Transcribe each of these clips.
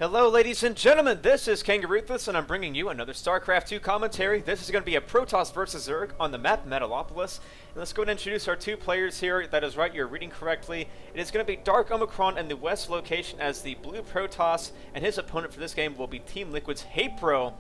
Hello ladies and gentlemen, this is Kangaroothless and I'm bringing you another StarCraft 2 commentary. This is going to be a Protoss versus Zerg on the map Metalopolis. And let's go ahead and introduce our two players here. That is right, you're reading correctly. It is going to be Darkomicron in the west location as the blue Protoss, and his opponent for this game will be Team Liquid's Haypro,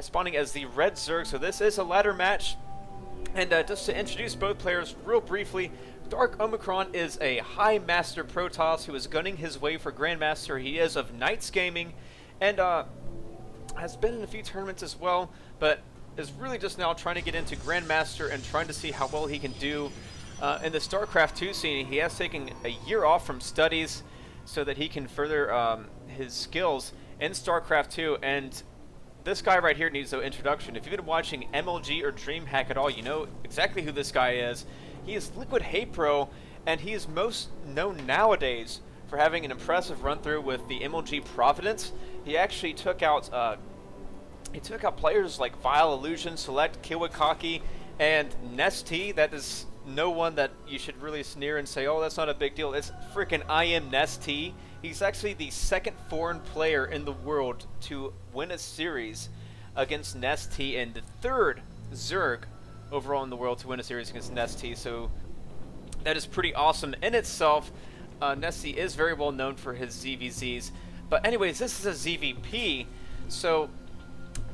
spawning as the red Zerg. So this is a ladder match. And just to introduce both players real briefly, Darkomicron is a High Master Protoss who is gunning his way for Grandmaster. He is of Knights Gaming and has been in a few tournaments as well, but is really just now trying to get into Grandmaster and trying to see how well he can do in the StarCraft 2 scene. He has taken a year off from studies so that he can further his skills in StarCraft 2, and this guy right here needs no introduction. If you've been watching MLG or DreamHack at all, you know exactly who this guy is. He is LiquidHaypro, and he is most known nowadays for having an impressive run-through with the MLG Providence. He actually took out players like Vile Illusion, Select, Kiwakaki, and Nesty. That is no one that you should really sneer and say, oh, that's not a big deal. It's freaking I am Nesty. He's actually the second foreign player in the world to win a series against Nesty, and the third Zerg overall in the world to win a series against Nesty. So that is pretty awesome in itself. Nesty is very well known for his ZVZs. But anyways, this is a ZVP, so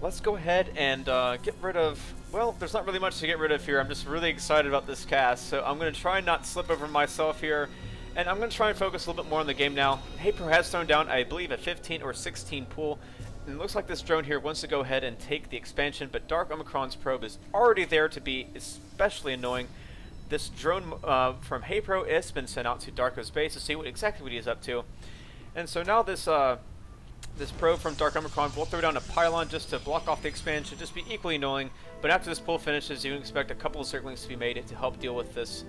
let's go ahead and get rid of, well, there's not really much to get rid of here. I'm just really excited about this cast, so I'm going to try and not slip over myself here. And I'm going to try and focus a little bit more on the game now. Haypro has thrown down, I believe, a 15 or 16 pool. And it looks like this drone here wants to go ahead and take the expansion, but Darkomicron's probe is already there to be especially annoying. This drone from Haypro has been sent out to Darko's base to see exactly what he is up to. And so now this probe from Darkomicron will throw down a pylon just to block off the expansion, just be equally annoying. But after this pull finishes, you can expect a couple of Zerglings to be made to help deal with this.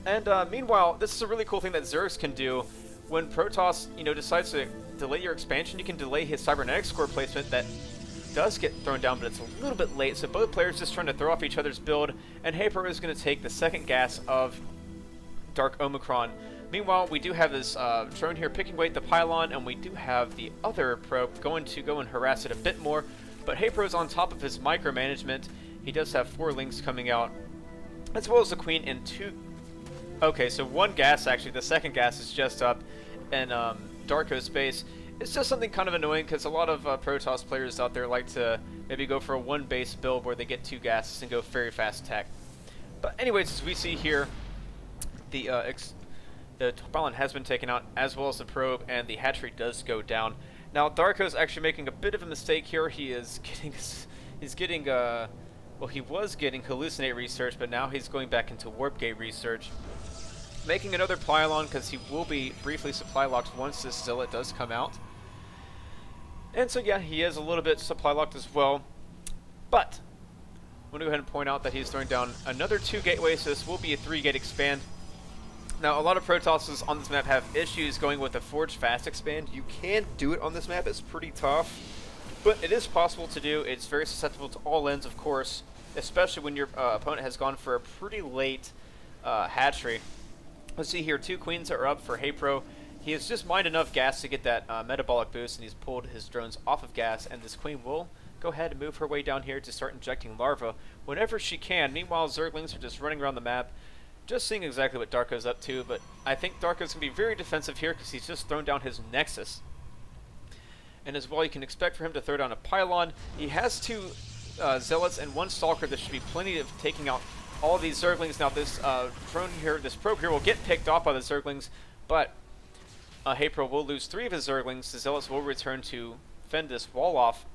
And meanwhile, this is a really cool thing that Zergs can do. When Protoss, decides to delay your expansion, you can delay his cybernetics core placement that does get thrown down, but it's a little bit late. So both players just trying to throw off each other's build, and Haypro is going to take the second gas of Darkomicron. Meanwhile, we do have this drone here picking away at the pylon, and we do have the other probe going to go and harass it a bit more. But Haypro's on top of his micromanagement. He does have 4 Lings coming out, as well as the Queen and 2... Okay, so 1 gas actually. The second gas is just up in Darko's base. It's just something kind of annoying because a lot of Protoss players out there like to maybe go for a 1 base build where they get 2 gases and go very fast attack. But anyways, as we see here, the pylon has been taken out, as well as the probe, and the hatchery does go down. Now Darko's actually making a bit of a mistake here. He was getting hallucinate research, but now he's going back into warp gate research, making another pylon because he will be briefly supply locked once this zealot does come out. And so yeah, he is a little bit supply locked as well, but I'm going to go ahead and point out that he's throwing down another 2 gateways, so this will be a 3-gate expand. Now, a lot of Protosses on this map have issues going with a Forge Fast expand. You can do it on this map, it's pretty tough, but it is possible to do. It's very susceptible to all ends, of course, especially when your opponent has gone for a pretty late hatchery. Let's see here, 2 queens are up for Haypro. He has just mined enough gas to get that metabolic boost, and he's pulled his drones off of gas, and this queen will go ahead and move her way down here to start injecting larvae whenever she can. Meanwhile, Zerglings are just running around the map, just seeing exactly what Darko's up to, but I think Darko's going to be very defensive here because he's just thrown down his Nexus. And as well, you can expect for him to throw down a pylon. He has 2 Zealots and 1 Stalker. There should be plenty of taking out all of these Zerglings. Now this drone here, this probe here will get picked off by the Zerglings, but Haypro will lose 3 of his Zerglings. The Zealots will return to fend this wall off,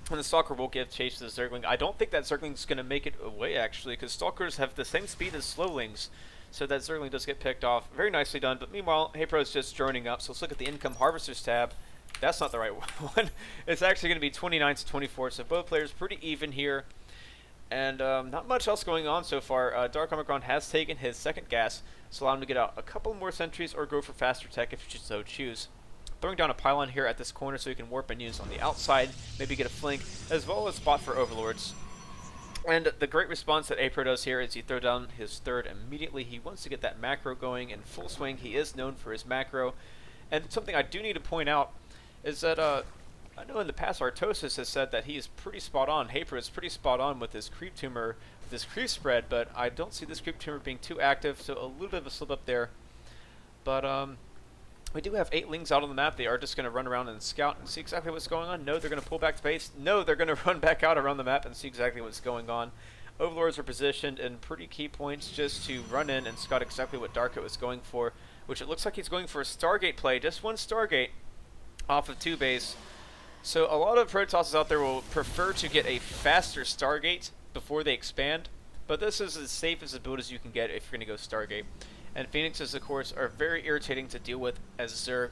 and the Stalker will give chase to the Zergling. I don't think that Zergling's going to make it away, actually, because Stalkers have the same speed as Slowlings, so that Zergling does get picked off. Very nicely done, but meanwhile, Haypro is just droning up, so let's look at the Income Harvesters tab. That's not the right one. It's actually going to be 29 to 24, so both players pretty even here. And not much else going on so far. Darkomicron has taken his second gas, so allow him to get out a couple more sentries or go for faster tech if you so choose. Throwing down a pylon here at this corner so you can warp and use on the outside, maybe get a flank, as well as spot for overlords. And the great response that Haypro does here is he throw down his third immediately. He wants to get that macro going in full swing. He is known for his macro. And something I do need to point out is that I know in the past Artosis has said that he is pretty spot on. Haypro is pretty spot on with his creep tumor, this creep spread, but I don't see this creep tumor being too active, so a little bit of a slip up there. But we do have 8 Lings out on the map. They are just going to run around and scout and see exactly what's going on. No, they're going to pull back to base. No, they're going to run back out around the map and see exactly what's going on. Overlords are positioned in pretty key points just to run in and scout exactly what Darko is going for, which it looks like he's going for a Stargate play, just one Stargate off of 2 base. So a lot of Protosses out there will prefer to get a faster Stargate before they expand, but this is as safe as a build as you can get if you're going to go Stargate. And Phoenixes, of course, are very irritating to deal with as Zerg,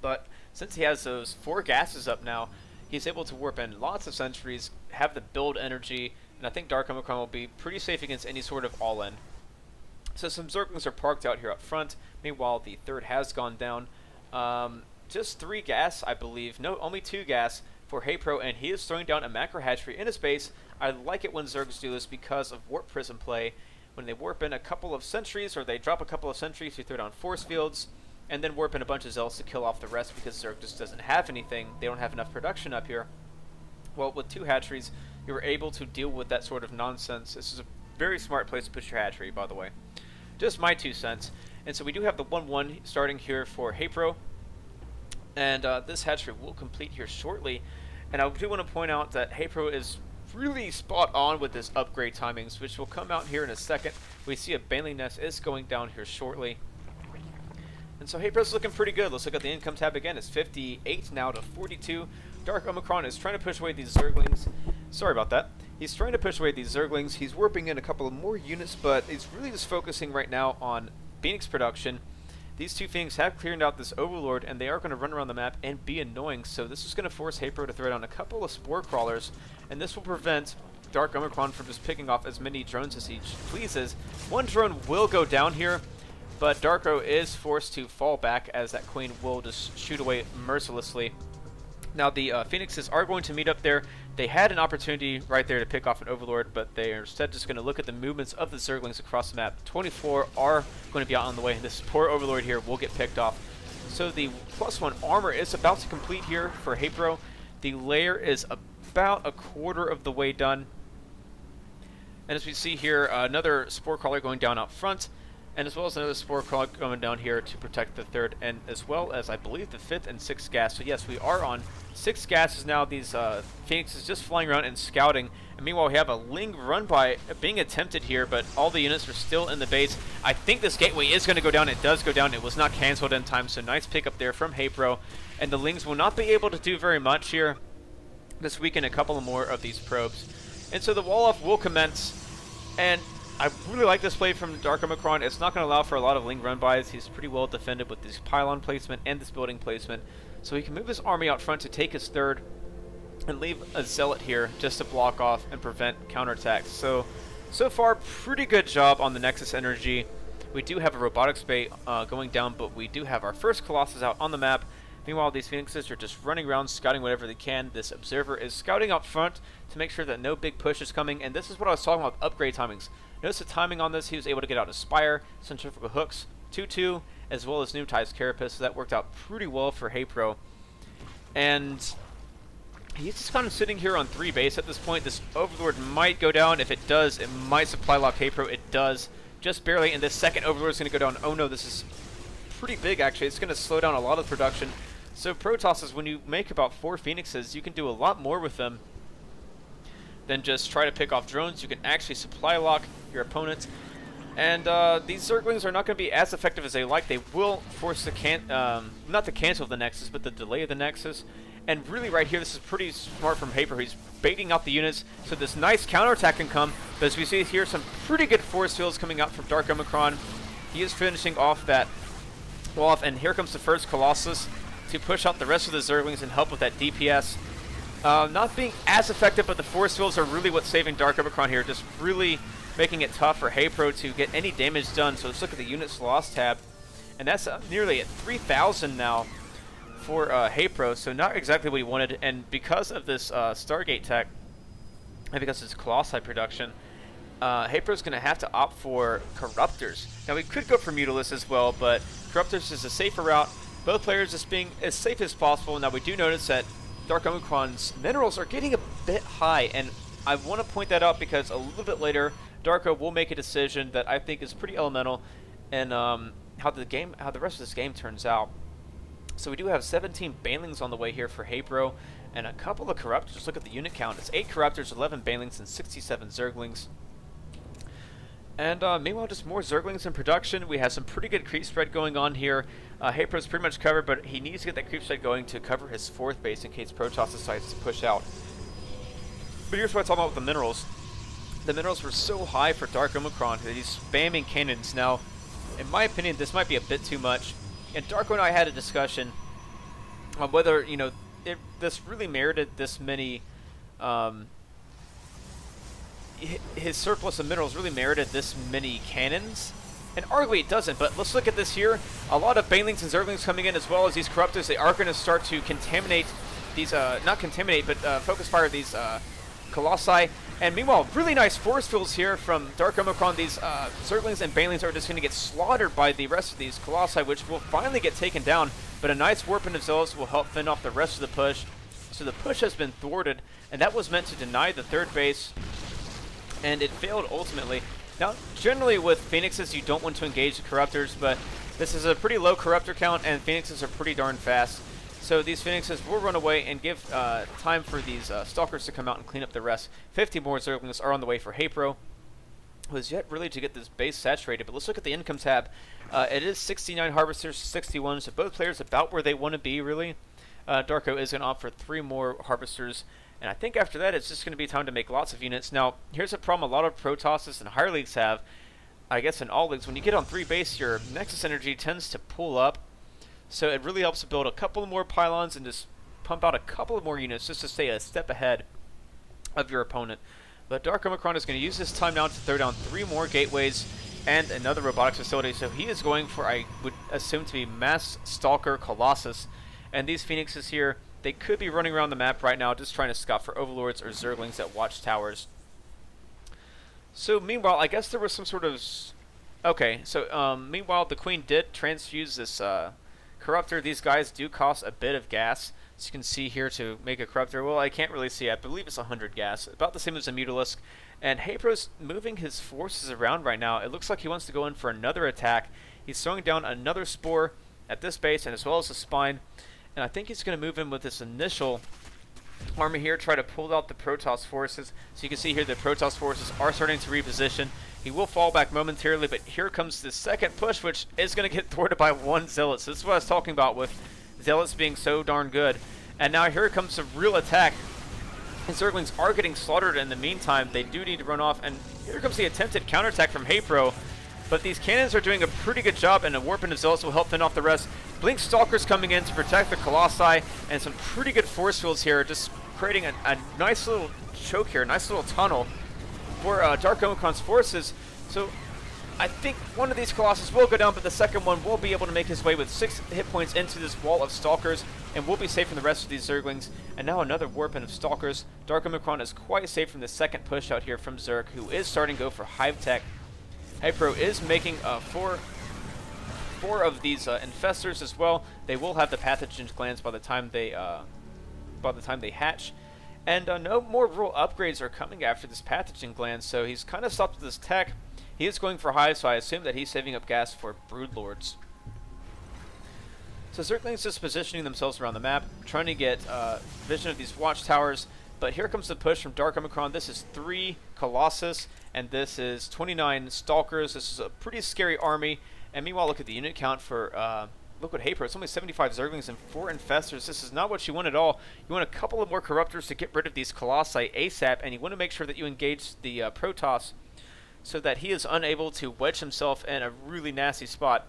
but since he has those 4 gases up now, he's able to warp in lots of sentries, have the build energy, and I think Darkomicron will be pretty safe against any sort of all-in. So some Zerglings are parked out here up front. Meanwhile, the third has gone down. Just 3 gas, I believe. No, only 2 gas for Haypro, and he is throwing down a macro hatchery in his base. I like it when Zergs do this because of warp prism play. When they warp in a couple of sentries, or they drop a couple of sentries, you throw down force fields, and then warp in a bunch of zealots to kill off the rest because Zerg just doesn't have anything. They don't have enough production up here. Well, with 2 hatcheries, you were able to deal with that sort of nonsense. This is a very smart place to put your hatchery, by the way. Just my 2 cents. And so we do have the 1-1 starting here for Haypro. And this hatchery will complete here shortly. And I do want to point out that Haypro is really spot on with his upgrade timings, which will come out here in a second. We see a Bling nest is going down here shortly. And so Haypro's looking pretty good. Let's look at the income tab again. It's 58 now to 42. Darkomicron is trying to push away these Zerglings. Sorry about that. He's trying to push away these Zerglings. He's warping in a couple of more units, but he's really just focusing right now on Phoenix production. These 2 Phoenix have cleared out this Overlord, and they are going to run around the map and be annoying, so this is going to force Haypro to throw down a couple of Spore Crawlers, and this will prevent Darkomicron from just picking off as many drones as he pleases. 1 drone will go down here, but Darko is forced to fall back as that Queen will just shoot away mercilessly. Now the Phoenixes are going to meet up there. They had an opportunity right there to pick off an Overlord, but they are instead just going to look at the movements of the Zerglings across the map. 24 are going to be out on the way. This poor Overlord here will get picked off. So the +1 armor is about to complete here for Haypro. The layer is about a quarter of the way done. And as we see here, another Spore Crawler going down out front, and as well as another Spore Crawler going down here to protect the 3rd, and as well as, I believe, the 5th and 6th gas. So yes, we are on 6 gases now. These Phoenixes just flying around and scouting. And meanwhile, we have a Ling run by being attempted here, but all the units are still in the base. I think this gateway is going to go down. It does go down. It was not canceled in time, so nice pickup there from Haypro. And the Lings will not be able to do very much here. This weekend, a couple more of these probes. And so the wall-off will commence. And I really like this play from Darkomicron. It's not going to allow for a lot of Ling run-bys. He's pretty well defended with this pylon placement and this building placement. So he can move his army out front to take his 3rd and leave a Zealot here just to block off and prevent counterattacks. So far, pretty good job on the Nexus energy. We do have a Robotics Bay going down, but we do have our first Colossus out on the map. Meanwhile, these Phoenixes are just running around, scouting whatever they can. This Observer is scouting out front to make sure that no big push is coming. And this is what I was talking about with upgrade timings. Notice the timing on this. He was able to get out a Spire, Centrifugal Hooks, 2-2, as well as Pneumatized Carapace. So that worked out pretty well for Haypro. And he's just kind of sitting here on 3 base at this point. This Overlord might go down. If it does, it might supply lock Haypro. It does, just barely. And this second Overlord is going to go down. Oh no, this is pretty big actually. It's going to slow down a lot of production. So Protosses, when you make about 4 Phoenixes, you can do a lot more with them than just try to pick off drones. You can actually supply lock your opponents. And these Zerglings are not going to be as effective as they like. They will force the not the cancel of the Nexus, but the delay of the Nexus. And really right here, this is pretty smart from Haypro. He's baiting out the units so this nice counterattack can come. But as we see here, some pretty good force fields coming out from Darkomicron. He is finishing off that wall, and here comes the first Colossus to push out the rest of the Zerglings and help with that DPS. Not being as effective, but the force fields are really what's saving Darkomicron here, just really making it tough for Haypro to get any damage done. So let's look at the units lost tab, and that's nearly at 3,000 now for Haypro, so not exactly what he wanted. And because of this Stargate tech, and because it's Colossi production, Haypro's going to have to opt for Corruptors. Now we could go for Mutalis as well, but Corruptors is a safer route. Both players just being as safe as possible. Now we do notice that Darkomicron's minerals are getting a bit high, and I want to point that out because a little bit later, Darko will make a decision that I think is pretty elemental in how the rest of this game turns out. So we do have 17 Banelings on the way here for Haypro, and a couple of Corruptors. Look at the unit count. It's 8 Corruptors, 11 Banelings, and 67 Zerglings. And meanwhile, just more Zerglings in production. We have some pretty good creep spread going on here. Haypro's pretty much covered, but he needs to get that creep spread going to cover his 4th base in case Protoss decides to push out. But here's what I'm talking about with the minerals. The minerals were so high for Darkomicron that he's spamming cannons. Now, in my opinion, this might be a bit too much. And Darko and I had a discussion on whether, you know, this really merited this many... his surplus of minerals really merited this many cannons, and arguably it doesn't. But let's look at this here. A lot of Banelings and Zerglings coming in, as well as these Corruptors. They are going to start to contaminate these, not contaminate, but focus fire these Colossi. And meanwhile, really nice force fields here from Darkomicron. These Zerglings and Banelings are just going to get slaughtered by the rest of these Colossi, which will finally get taken down. But a nice warping of Zealots will help fend off the rest of the push. So the push has been thwarted, and that was meant to deny the 3rd base, and it failed ultimately. Now, generally with Phoenixes, you don't want to engage the Corruptors, but this is a pretty low Corruptor count, and Phoenixes are pretty darn fast. So these Phoenixes will run away and give time for these Stalkers to come out and clean up the rest. 50 more Zerglings are on the way for Haypro, who is yet really to get this base saturated. But let's look at the income tab. It is 69 Harvesters to 61, so both players about where they want to be, really. Darko is going to opt for 3 more Harvesters, and I think after that it's just going to be time to make lots of units. Now, here's a problem a lot of Protosses and higher leagues have, I guess in all leagues. When you get on 3 base, your Nexus energy tends to pull up, so it really helps to build a couple more pylons and just pump out a couple of more units just to stay a step ahead of your opponent. But Darkomicron is going to use this time now to throw down 3 more gateways and another robotics facility, so he is going for, I would assume, to be Mass Stalker Colossus. And these Phoenixes here, they could be running around the map right now just trying to scout for Overlords or Zerglings at watchtowers. So meanwhile, I guess there was some sort of... Okay, so meanwhile, the Queen did transfuse this Corruptor. These guys do cost a bit of gas. As you can see here, to make a Corruptor, well, I can't really see. I believe it's 100 gas. About the same as a Mutalisk. And Haypro's moving his forces around right now. It looks like he wants to go in for another attack. He's throwing down another Spore at this base, and as well as the Spine. And I think he's going to move in with this initial army here, try to pull out the Protoss forces. So you can see here the Protoss forces are starting to reposition. He will fall back momentarily, but here comes the second push, which is going to get thwarted by 1 Zealot. So this is what I was talking about with Zealots being so darn good. And now here comes a real attack. And Zerglings are getting slaughtered in the meantime. They do need to run off. And here comes the attempted counterattack from Haypro. But these cannons are doing a pretty good job, and a warping of Zealots will help fend off the rest. Blink Stalkers coming in to protect the Colossi, and some pretty good force fields here, just creating a nice little choke here, a nice little tunnel for Darkomicron's forces. So I think one of these Colossus will go down, but the second one will be able to make his way with 6 hit points into this wall of Stalkers, and will be safe from the rest of these Zerglings. And now another warping of Stalkers. Darkomicron is quite safe from the second push out here from Zerg, who is starting to go for Hive Tech. Haypro is making 4 of these infestors as well. They will have the pathogen glands by the time they hatch, and no more rural upgrades are coming after this pathogen gland. So he's kind of stopped with this tech. He is going for hive, so I assume that he's saving up gas for Broodlords. So Zerglings just positioning themselves around the map, trying to get vision of these watchtowers. But here comes the push from Darkomicron. This is 3 Colossus, and this is 29 Stalkers. This is a pretty scary army. And meanwhile, look at the unit count for LiquidHaypro. It's only 75 Zerglings and 4 Infestors. This is not what you want at all. You want a couple of more Corruptors to get rid of these Colossi ASAP, and you want to make sure that you engage the Protoss so that he is unable to wedge himself in a really nasty spot.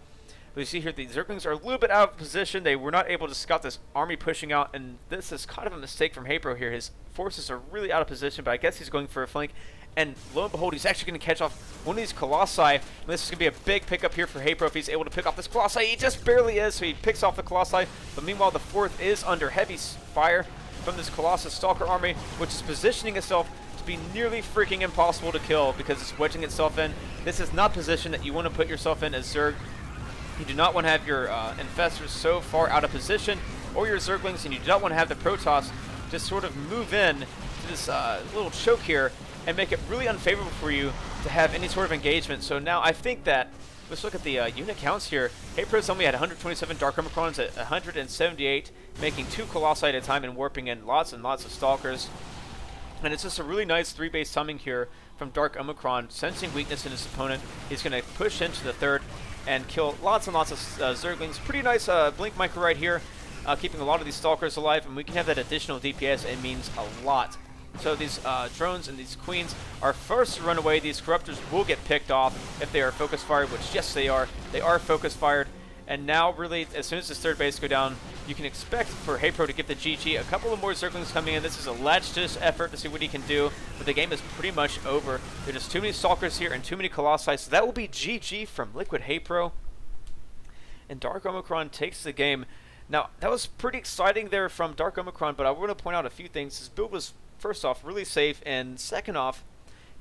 But you see here, the Zerglings are a little bit out of position. They were not able to scout this army pushing out, and this is kind of a mistake from Haypro here. His forces are really out of position, but I guess he's going for a flank. And lo and behold, he's actually going to catch off one of these Colossi. And this is going to be a big pickup here for Haypro if he's able to pick off this Colossi. He just barely is, so he picks off the Colossi. But meanwhile, the 4th is under heavy fire from this Colossus Stalker army, which is positioning itself to be nearly freaking impossible to kill because it's wedging itself in. This is not position that you want to put yourself in as Zerg. You do not want to have your infestors so far out of position, or your Zerglings, and you do not want to have the Protoss just sort of move in to this little choke here and make it really unfavorable for you to have any sort of engagement. So now I think that, let's look at the unit counts here. Haypro's only had 127 Darkomicrons at 178, making 2 Colossi at a time and warping in lots and lots of Stalkers. And it's just a really nice 3-base summing here from Darkomicron, sensing weakness in his opponent. He's going to push into the third and kill lots and lots of Zerglings. Pretty nice Blink Micro right here, keeping a lot of these Stalkers alive, and we can have that additional DPS. It means a lot. So these drones and these queens are first to run away. These corruptors will get picked off if they are focus fired, which yes they are. They are focus fired. And now really, as soon as this third base go down, you can expect for Haypro to get the GG. A couple of more Zerglings coming in. This is a latch-ditch effort to see what he can do, but the game is pretty much over. There's just too many Stalkers here and too many Colossi, so that will be GG from LiquidHaypro. And Darkomicron takes the game. Now, that was pretty exciting there from Darkomicron, but I want to point out a few things. His build was, first off, really safe, and second off,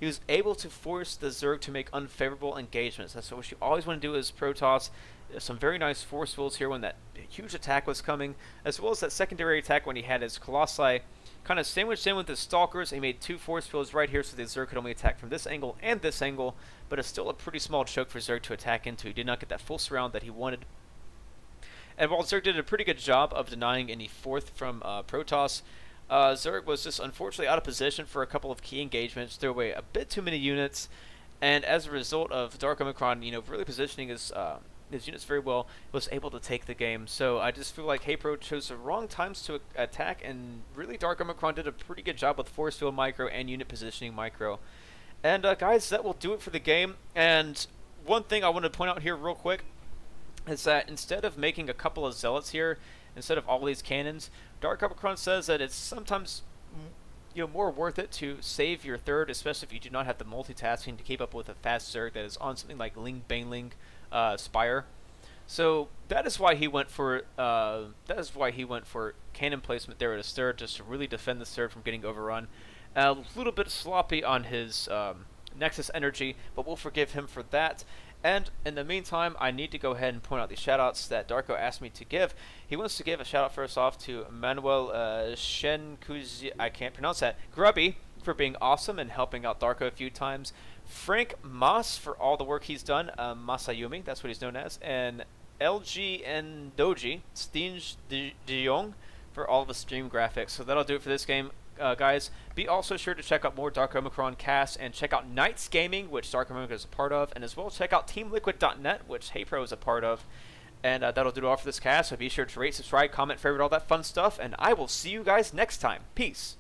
he was able to force the Zerg to make unfavorable engagements. That's what you always want to do as Protoss. Some very nice force fields here when that huge attack was coming, as well as that secondary attack when he had his Colossi kind of sandwiched in with his Stalkers. He made 2 force fields right here so the Zerg could only attack from this angle and this angle, but it's still a pretty small choke for Zerg to attack into. He did not get that full surround that he wanted. And while Zerg did a pretty good job of denying any fourth from Protoss, Zerg was just unfortunately out of position for a couple of key engagements, threw away a bit too many units, and as a result of Darkomicron, really positioning his units very well, was able to take the game. So I just feel like Haypro chose the wrong times to attack, and really Darkomicron did a pretty good job with ForceField Micro and unit positioning Micro. And guys, that will do it for the game. And one thing I want to point out here real quick is that instead of making a couple of Zealots here, instead of all these cannons, Darkomicron says that it's sometimes more worth it to save your third, especially if you do not have the multitasking to keep up with a fast Zerg that is on something like Ling, Spire. So that is why he went for cannon placement there at his third, just to really defend the third from getting overrun. A little bit sloppy on his Nexus energy, but we'll forgive him for that. And in the meantime, I need to go ahead and point out the shoutouts that Darko asked me to give. He wants to give a shoutout first off to Manuel Shenkuzi, I can't pronounce that, Grubby, for being awesome and helping out Darko a few times. Frank Mas for all the work he's done, Masayumi, that's what he's known as, and LG and Doji, Stinge de Jong, for all of the stream graphics. So that'll do it for this game. Guys, be also sure to check out more Darkomicron casts, and check out Knights Gaming, which Darkomicron is a part of, and as well check out TeamLiquid.net, which Haypro is a part of. And that'll do it all for this cast, so be sure to rate, subscribe, comment, favorite, all that fun stuff, and I will see you guys next time. Peace!